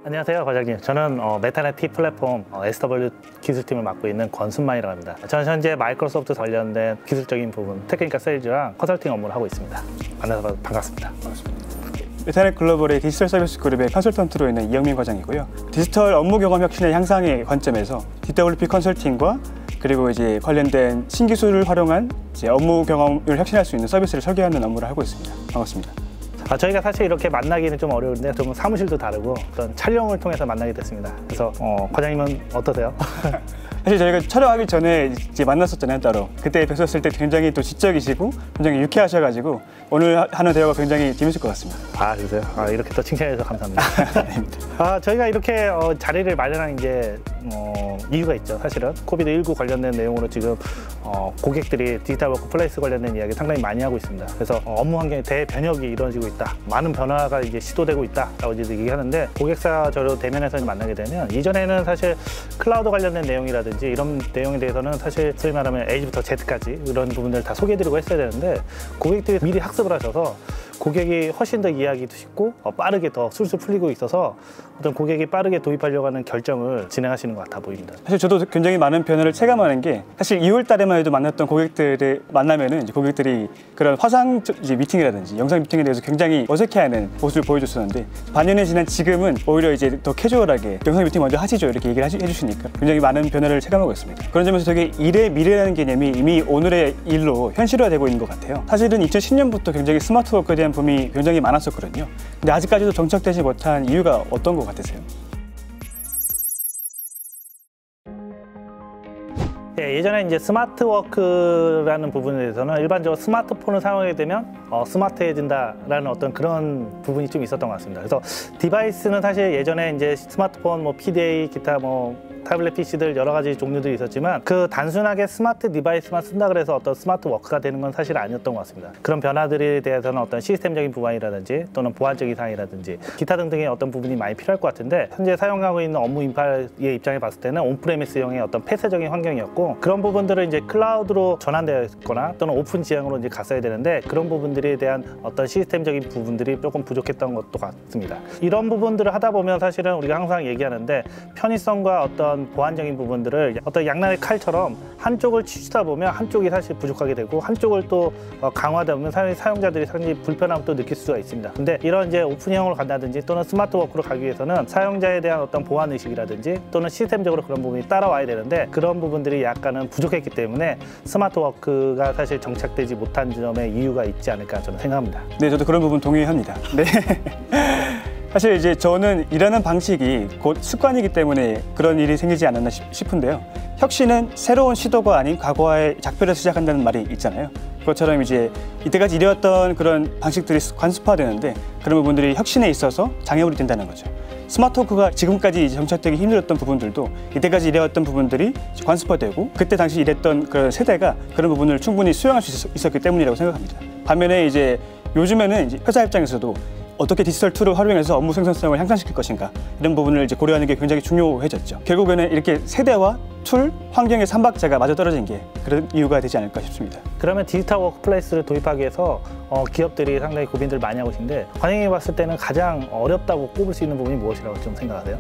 안녕하세요, 과장님. 저는 메타넷 T 플랫폼 SW 기술팀을 맡고 있는 권순만이라고 합니다. 저는 현재 마이크로소프트 관련된 기술적인 부분, 테크니컬 세일즈랑 컨설팅 업무를 하고 있습니다. 만나서 반갑습니다. 메타넷 글로벌의 디지털 서비스 그룹의 컨설턴트로 있는 이영민 과장이고요. 디지털 업무 경험 혁신의 향상의 관점에서 DWP 컨설팅과 그리고 이제 관련된 신기술을 활용한 업무 경험을 혁신할 수 있는 서비스를 설계하는 업무를 하고 있습니다. 반갑습니다. 저희가 사실 이렇게 만나기는 좀 어려운데 좀 사무실도 다르고 어떤 촬영을 통해서 만나게 됐습니다. 그래서 과장님은 어떠세요? 사실 저희가 촬영하기 전에 이제 만났었잖아요, 따로. 그때 뵀었을 때 굉장히 또 지적이시고 굉장히 유쾌하셔가지고 오늘 하는 대화가 굉장히 재밌을 것 같습니다. 아, 그러세요? 이렇게 또 칭찬해 주셔서 감사합니다. 저희가 이렇게 자리를 마련한 게 이유가 있죠. 사실은 코비드19 관련된 내용으로 지금 고객들이 디지털 워크플레이스 관련된 이야기 상당히 많이 하고 있습니다. 그래서 업무 환경의 대변혁이 이루어지고 있다. 많은 변화가 이제 시도되고 있다라고 이제 얘기하는데, 고객사 저로 대면에서 만나게 되면 이전에는 사실 클라우드 관련된 내용이라든지 이런 내용에 대해서는 사실 소위 말하면 A부터 Z까지 이런 부분들을 다 소개해드리고 했어야 되는데, 고객들이 미리 학습을 하셔서 고객이 훨씬 더 이해하기도 쉽고 빠르게 더 술술 풀리고 있어서 어떤 고객이 빠르게 도입하려고 하는 결정을 진행하시는 것 같아 보입니다. 사실 저도 굉장히 많은 변화를 체감하는 게, 사실 2월 달에만 해도 만났던 고객들을 만나면은 이제 고객들이 그런 화상 미팅이라든지 영상 미팅에 대해서 굉장히 어색해하는 모습을 보여줬었는데, 반년이 지난 지금은 오히려 이제 더 캐주얼하게 영상 미팅 먼저 하시죠 이렇게 얘기를 해주시니까 굉장히 많은 변화를 체감하고 있습니다. 그런 점에서 되게 일의 미래라는 개념이 이미 오늘의 일로 현실화되고 있는 것 같아요. 사실은 2010년부터 굉장히 스마트 워크에 대한 붐이 굉장히 많았었거든요. 근데 아직까지도 정착되지 못한 이유가 어떤 것 같으세요? 예전에 이제 스마트 워크라는 부분에 대해서는 일반적으로 스마트폰을 사용하게 되면 스마트해진다라는 어떤 그런 부분이 좀 있었던 것 같습니다. 그래서 디바이스는 사실 예전에 이제 스마트폰, PDA, 기타 타블렛 PC들 여러 가지 종류들이 있었지만, 그 단순하게 스마트 디바이스만 쓴다 그래서 어떤 스마트 워크가 되는 건 사실 아니었던 것 같습니다. 그런 변화들에 대해서는 어떤 시스템적인 부분이라든지 또는 보안적인 사항이라든지 기타 등등의 어떤 부분이 많이 필요할 것 같은데, 현재 사용하고 있는 업무 인파의 입장에 봤을 때는 온프레미스형의 어떤 폐쇄적인 환경이었고, 그런 부분들을 이제 클라우드로 전환되어 있거나 또는 오픈 지형으로 이제 갔어야 되는데, 그런 부분들에 대한 어떤 시스템적인 부분들이 조금 부족했던 것도 같습니다. 이런 부분들을 하다 보면 사실은 우리가 항상 얘기하는데, 편의성과 어떤 보안적인 부분들을 어떤 양날의 칼처럼 한쪽을 치우다 보면 한쪽이 사실 부족하게 되고, 한쪽을 또 강화하다 보면 사용자들이 상당히 불편함을 또 느낄 수가 있습니다. 근데 이런 이제 오픈형으로 간다든지 또는 스마트 워크로 가기 위해서는 사용자에 대한 어떤 보안 의식이라든지 또는 시스템적으로 그런 부분이 따라와야 되는데, 그런 부분들이 약간은 부족했기 때문에 스마트 워크가 사실 정착되지 못한 점에 이유가 있지 않을까 저는 생각합니다. 네, 저도 그런 부분 동의합니다. 네. 사실 이제 저는 일하는 방식이 곧 습관이기 때문에 그런 일이 생기지 않았나 싶은데요. 혁신은 새로운 시도가 아닌 과거의 작별에서 시작한다는 말이 있잖아요. 그것처럼 이제 이때까지 일해왔던 그런 방식들이 관습화되는데, 그런 부분들이 혁신에 있어서 장애물이 된다는 거죠. 스마트 워크가 지금까지 정착되기 힘들었던 부분들도 이때까지 일해왔던 부분들이 관습화되고, 그때 당시 일했던 그런 세대가 그런 부분을 충분히 수용할 수 있었기 때문이라고 생각합니다. 반면에 이제 요즘에는 이제 회사 입장에서도 어떻게 디지털 툴을 활용해서 업무 생산성을 향상시킬 것인가, 이런 부분을 이제 고려하는 게 굉장히 중요해졌죠. 결국에는 이렇게 세대와 툴, 환경의 삼박자가 맞아떨어진 게 그런 이유가 되지 않을까 싶습니다. 그러면 디지털 워크플레이스를 도입하기 위해서 기업들이 상당히 고민들을 많이 하고 계신데, 관행해 봤을 때는 가장 어렵다고 꼽을 수 있는 부분이 무엇이라고 좀 생각하세요?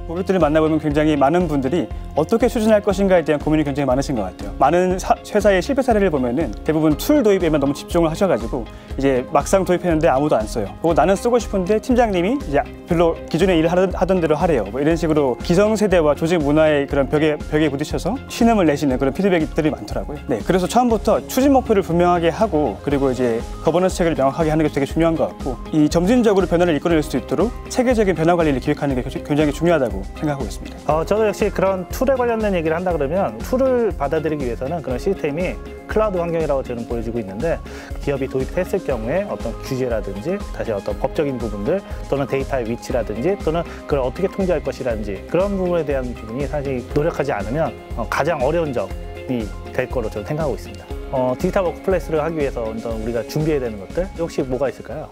고객들을 만나보면 굉장히 많은 분들이 어떻게 추진할 것인가에 대한 고민이 굉장히 많으신 것 같아요. 많은 회사의 실패 사례를 보면은 대부분 툴 도입에만 너무 집중을 하셔가지고 이제 막상 도입했는데 아무도 안 써요. 그리고 나는 쓰고 싶은데 팀장님이 이제 별로 기존에 일하던 대로 하래요. 뭐 이런 식으로 기성세대와 조직 문화의 그런 벽에 부딪혀서 신음을 내시는 그런 피드백들이 많더라고요. 네, 그래서 처음부터 추진 목표를 분명하게 하고, 그리고 이제 거버넌스 체계를 명확하게 하는 게 되게 중요한 것 같고, 이 점진적으로 변화를 이끌어낼 수 있도록 체계적인 변화 관리를 기획하는 게 굉장히 중요하다고 생각하고 있습니다. 저도 역시 그런 툴에 관련된 얘기를 한다 그러면, 툴을 받아들이기 위해서는 그런 시스템이 클라우드 환경이라고 저는 보여지고 있는데, 기업이 도입했을 경우에 어떤 규제라든지 다시 어떤 법적인 부분들 또는 데이터의 위치라든지 또는 그걸 어떻게 통제할 것이라든지 그런 부분에 대한 부분이 사실 노력하지 않으면 가장 어려운 점이 될 거로 저는 생각하고 있습니다. 디지털 워크플레이스를 하기 위해서 우리가 준비해야 되는 것들 혹시 뭐가 있을까요?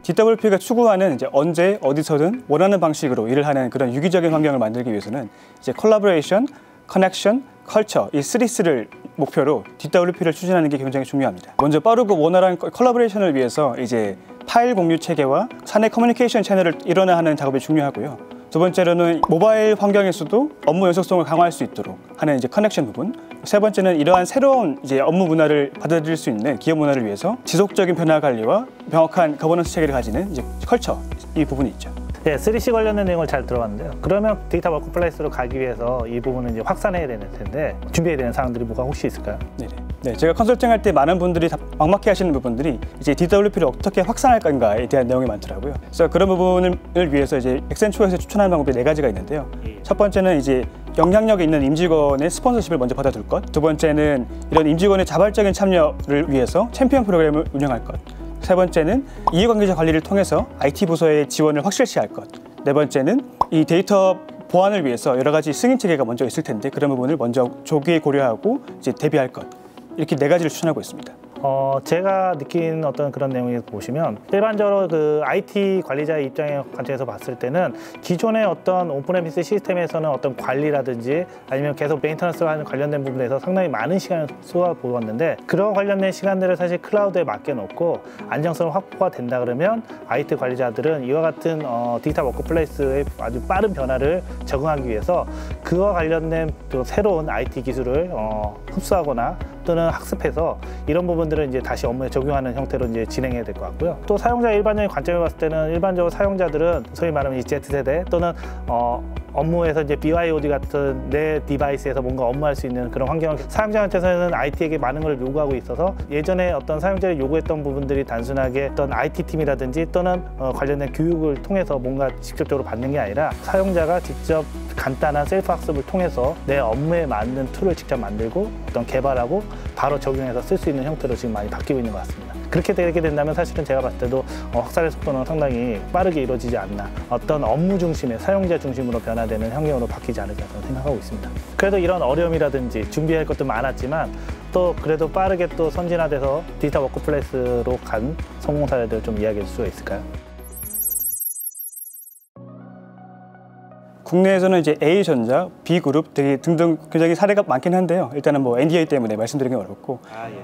DWP가 추구하는 이제 언제 어디서든 원하는 방식으로 일을 하는 그런 유기적인 환경을 만들기 위해서는 이제 콜라보레이션, 커넥션, 컬처 이 3C를 목표로 DWP를 추진하는 게 굉장히 중요합니다. 먼저 빠르고 원활한 컬래버레이션을 위해서 이제 파일 공유 체계와 사내 커뮤니케이션 채널을 일원화하는 작업이 중요하고요. 두 번째로는 모바일 환경에서도 업무 연속성을 강화할 수 있도록 하는 이제 커넥션 부분. 세 번째는 이러한 새로운 이제 업무 문화를 받아들일 수 있는 기업 문화를 위해서 지속적인 변화 관리와 명확한 거버넌스 체계를 가지는 이제 컬처 이 부분이 있죠. 네, 3C 관련된 내용을 잘 들어봤는데요. 그러면 데이터 워크플레이스로 가기 위해서 이 부분을 이제 확산해야 되는 텐데 준비해야 되는 사항들이 뭐가 혹시 있을까요? 네, 제가 컨설팅할 때 많은 분들이 막막해 하시는 부분들이 이제 DWP를 어떻게 확산할 건가에 대한 내용이 많더라고요. 그래서 그런 부분을 위해서 이제 엑센추어에서 추천하는 방법이 4가지가 있는데요. 첫 번째는 이제 영향력 있는 임직원의 스폰서십을 먼저 받아둘 것. 두 번째는 이런 임직원의 자발적인 참여를 위해서 챔피언 프로그램을 운영할 것. 세 번째는 이해관계자 관리를 통해서 IT 부서의 지원을 확실시 할 것. 네 번째는 이 데이터 보안을 위해서 여러 가지 승인 체계가 먼저 있을 텐데 그런 부분을 먼저 조기에 고려하고 이제 대비할 것. 이렇게 4가지를 추천하고 있습니다. 제가 느낀 어떤 그런 내용에서 보시면 일반적으로 그 IT 관리자의 입장의 관점에서 봤을 때는 기존의 어떤 온프레미스 시스템에서는 어떤 관리라든지 아니면 계속 메인터넌스와 하는 관련된 부분에서 상당히 많은 시간을 쏟아부었는데 그런 관련된 시간들을 사실 클라우드에 맡겨놓고 안정성을 확보가 된다 그러면 IT 관리자들은 이와 같은 디지털 워크플레이스의 아주 빠른 변화를 적응하기 위해서 그와 관련된 또 새로운 IT 기술을 흡수하거나 또는 학습해서 이런 부분들을 이제 다시 업무에 적용하는 형태로 이제 진행해야 될 것 같고요. 또 사용자 일반적인 관점에 봤을 때는 일반적으로 사용자들은 소위 말하면 이 Z세대 또는 업무에서 이제 BYOD 같은 내 디바이스에서 뭔가 업무할 수 있는 그런 환경을 사용자한테서는 IT에게 많은 걸 요구하고 있어서 예전에 어떤 사용자를 요구했던 부분들이 단순하게 어떤 IT 팀이라든지 또는 관련된 교육을 통해서 뭔가 직접적으로 받는 게 아니라 사용자가 직접 간단한 셀프 학습을 통해서 내 업무에 맞는 툴을 직접 만들고 어떤 개발하고 바로 적용해서 쓸 수 있는 형태로 지금 많이 바뀌고 있는 것 같습니다. 그렇게 되게 된다면 사실은 제가 봤을 때도 확산의 속도는 상당히 빠르게 이루어지지 않나 어떤 업무 중심의 사용자 중심으로 변화되는 환경으로 바뀌지 않을까 생각하고 있습니다. 그래도 이런 어려움이라든지 준비할 것도 많았지만 또 그래도 빠르게 또 선진화돼서 디지털 워크플레이스로 간 성공 사례들 좀 이야기해 줄 수가 있을까요? 국내에서는 이제 A전자, B그룹 등등 굉장히 사례가 많긴 한데요. 일단은 뭐 NDA 때문에 말씀드리기 어렵고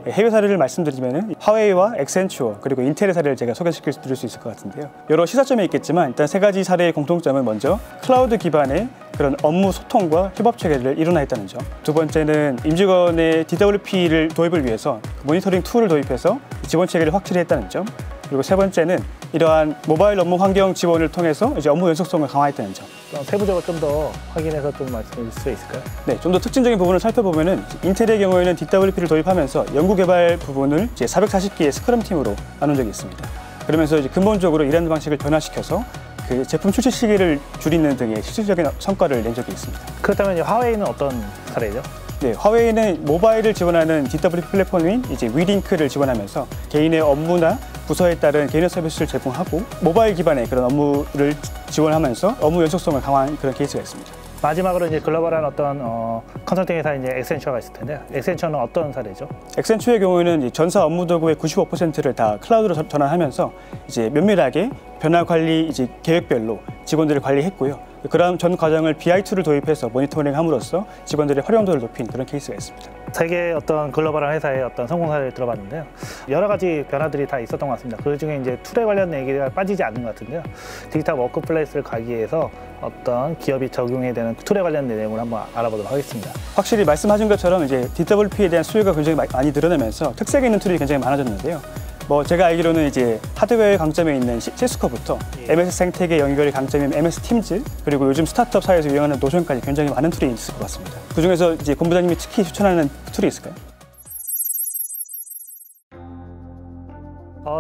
해외 사례를 말씀드리면은 화웨이와 엑센추어 그리고 인텔의 사례를 제가 소개시켜 드릴 수 있을 것 같은데요. 여러 시사점이 있겠지만 일단 3가지 사례의 공통점은 먼저 클라우드 기반의 그런 업무 소통과 협업 체계를 일원화했다는 점. 두 번째는 임직원의 DWP를 도입을 위해서 모니터링 툴을 도입해서 지원 체계를 확실히 했다는 점. 그리고 세 번째는 이러한 모바일 업무 환경 지원을 통해서 이제 업무 연속성을 강화했다는 점. 세부적으로 좀 더 확인해서 좀 말씀해 주실 수 있을까요? 네, 좀 더 특징적인 부분을 살펴보면은 인텔의 경우에는 DWP를 도입하면서 연구개발 부분을 이제 440개의 스크럼 팀으로 나눈 적이 있습니다. 그러면서 이제 근본적으로 일하는 방식을 변화시켜서 그 제품 출시 시기를 줄이는 등의 실질적인 성과를 낸 적이 있습니다. 그렇다면 화웨이는 어떤 사례죠? 네, 화웨이는 모바일을 지원하는 DWP 플랫폼인 이제 위링크를 지원하면서 개인의 업무나 부서에 따른 개인의 서비스를 제공하고 모바일 기반의 그런 업무를 지원하면서 업무 연속성을 강화한 그런 케이스가 있습니다. 마지막으로 이제 글로벌한 어떤 컨설팅 회사 이제 엑센처가 있을 텐데요. 엑센처는 어떤 사례죠? 엑센처의 경우에는 이제 전사 업무 도구의 95%를 다 클라우드로 전환하면서 이제 면밀하게 변화 관리 이제 계획별로 직원들을 관리했고요. 그런 전 과정을 BI2를 도입해서 모니터링함으로써 직원들의 활용도를 높인 그런 케이스가 있습니다. 세계 어떤 글로벌한 회사의 어떤 성공 사례를 들어봤는데요. 여러 가지 변화들이 다 있었던 것 같습니다. 그 중에 이제 툴에 관련된 얘기가 빠지지 않는 것 같은데요. 디지털 워크플레이스를 가기 위해서 어떤 기업이 적용해야 되는 툴에 관련된 내용을 한번 알아보도록 하겠습니다. 확실히 말씀하신 것처럼 이제 DWP에 대한 수요가 굉장히 많이 늘어나면서 특색 있는 툴이 굉장히 많아졌는데요. 뭐 제가 알기로는 이제 하드웨어의 강점에 있는 시스코부터 MS 생태계 연결의 강점인 MS 팀즈 그리고 요즘 스타트업 사회에서 유행하는 노션까지 굉장히 많은 툴이 있을 것 같습니다. 그 중에서 이제 본부장님이 특히 추천하는 툴이 있을까요?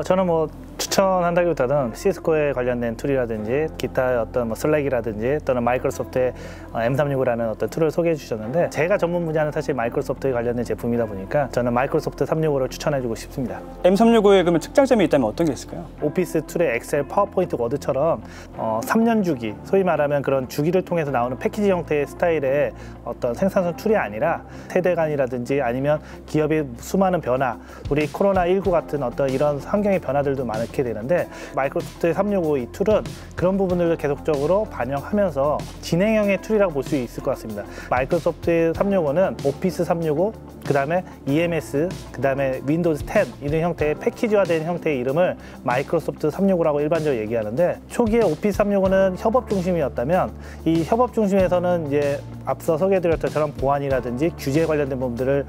저는 뭐 추천한다기보다는 시스코에 관련된 툴이라든지 기타 어떤 뭐 슬랙이라든지 또는 마이크로소프트의 M365라는 어떤 툴을 소개해 주셨는데 제가 전문 분야는 사실 마이크로소프트에 관련된 제품이다 보니까 저는 마이크로소프트 365를 추천해주고 싶습니다. M365에 그러면 특장점이 있다면 어떤 게 있을까요? 오피스 툴의 엑셀, 파워포인트, 워드처럼 3년 주기, 소위 말하면 그런 주기를 통해서 나오는 패키지 형태의 스타일의 어떤 생산성 툴이 아니라 세대 간이라든지 아니면 기업의 수많은 변화, 우리 코로나19 같은 어떤 이런 환경의 변화들도 많게 되는데 마이크로소프트의 365 이 툴은 그런 부분들을 계속적으로 반영하면서 진행형의 툴이라고 볼 수 있을 것 같습니다. 마이크로소프트 365는 오피스 365, 그 다음에 EMS, 그 다음에 윈도우즈 10 이런 형태의 패키지화된 형태의 이름을 마이크로소프트 365라고 일반적으로 얘기하는데, 초기에 오피스 365는 협업 중심이었다면 이 협업 중심에서는 이제 앞서 소개해드렸던 것처럼 보안이라든지 규제에 관련된 부분들을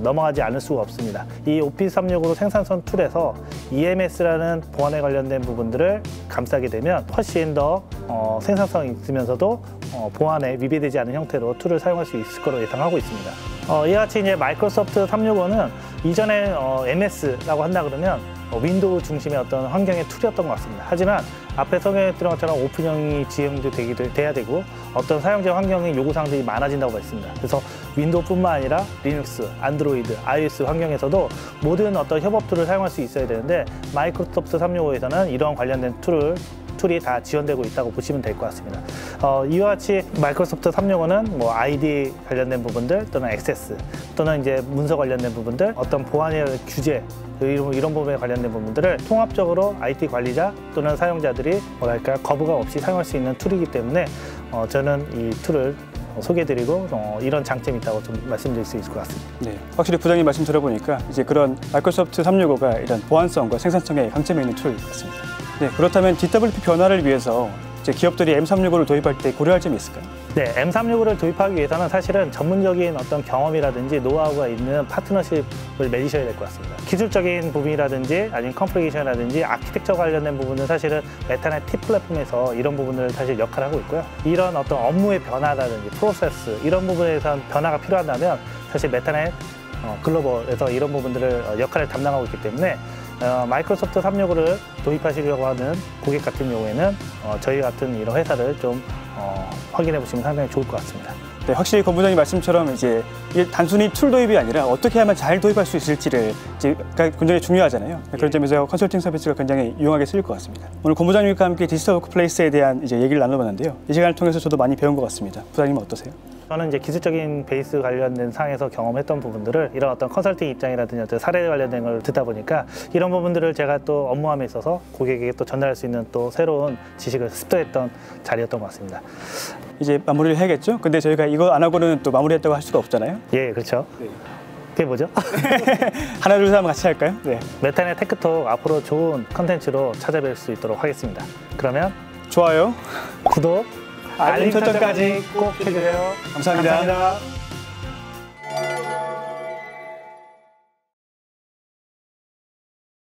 넘어가지 않을 수가 없습니다. 이 오피스 365 생산성 툴에서 EMS라는 보안에 관련된 부분들을 감싸게 되면 훨씬 더 생산성이 있으면서도 보안에 위배되지 않은 형태로 툴을 사용할 수 있을 거로 예상하고 있습니다. 이와 같이 이제 마이크로소프트 365는 이전에 MS라고 한다 그러면 윈도우 중심의 어떤 환경의 툴이었던 것 같습니다. 하지만 앞에 소개했던 것처럼 오픈형이 지형도 돼야 되고 어떤 사용자 환경의 요구사항들이 많아진다고 했습니다. 그래서 윈도우뿐만 아니라 리눅스, 안드로이드, iOS 환경에서도 모든 어떤 협업 툴을 사용할 수 있어야 되는데, 마이크로소프트 365에서는 이런 관련된 툴이 다 지원되고 있다고 보시면 될 것 같습니다. 이와 같이 마이크로소프트 365는 뭐 ID 관련된 부분들 또는 액세스 또는 이제 문서 관련된 부분들, 어떤 보안이나 규제 이런 부분에 관련된 부분들을 통합적으로 IT 관리자 또는 사용자들이 뭐랄까 거부감 없이 사용할 수 있는 툴이기 때문에 저는 이 툴을 소개해드리고 이런 장점이 있다고 좀 말씀드릴 수 있을 것 같습니다. 네, 확실히 부장님 말씀 들어보니까 이제 그런 마이크로소프트 365가 이런 보안성과 생산성에 강점이 있는 툴 같습니다. 네, 그렇다면 DWP 변화를 위해서 이제 기업들이 M365를 도입할 때 고려할 점이 있을까요? 네, M365를 도입하기 위해서는 사실은 전문적인 어떤 경험이라든지 노하우가 있는 파트너십을 맺으셔야 될 것 같습니다. 기술적인 부분이라든지 아니면 컴플리케이션이라든지 아키텍처 관련된 부분은 사실은 메타넷 T 플랫폼에서 이런 부분을 사실 역할을 하고 있고요. 이런 어떤 업무의 변화라든지 프로세스 이런 부분에서 변화가 필요하다면 사실 메타넷 글로벌에서 이런 부분들을 역할을 담당하고 있기 때문에 마이크로소프트 365를 도입하시려고 하는 고객 같은 경우에는 저희 같은 이런 회사를 좀 확인해 보시면 상당히 좋을 것 같습니다. 네, 확실히 권 부장님 말씀처럼 이제 이게 단순히 툴 도입이 아니라 어떻게 하면 잘 도입할 수 있을지를 굉장히 중요하잖아요. 그런 점에서 컨설팅 서비스가 굉장히 유용하게 쓰일 것 같습니다. 오늘 권 부장님과 함께 디지털 워크플레이스에 대한 이제 얘기를 나눠봤는데요. 이 시간을 통해서 저도 많이 배운 것 같습니다. 부장님은 어떠세요? 저는 이제 기술적인 베이스 관련된 상에서 경험했던 부분들을 이런 어떤 컨설팅 입장이라든지 어떤 사례 관련된 걸 듣다 보니까 이런 부분들을 제가 또 업무함에 있어서 고객에게 또 전달할 수 있는 또 새로운 지식을 습득했던 자리였던 것 같습니다. 이제 마무리를 해야겠죠? 근데 저희가 이거 안 하고는 또 마무리했다고 할 수가 없잖아요. 예, 그렇죠. 네. 그게 뭐죠? 하나 둘 셋 한번 같이 할까요? 네. 메타넷 테크톡 앞으로 좋은 컨텐츠로 찾아뵐 수 있도록 하겠습니다. 그러면 좋아요, 구독, 알림 설정까지 꼭 해주세요. 감사합니다. 감사합니다.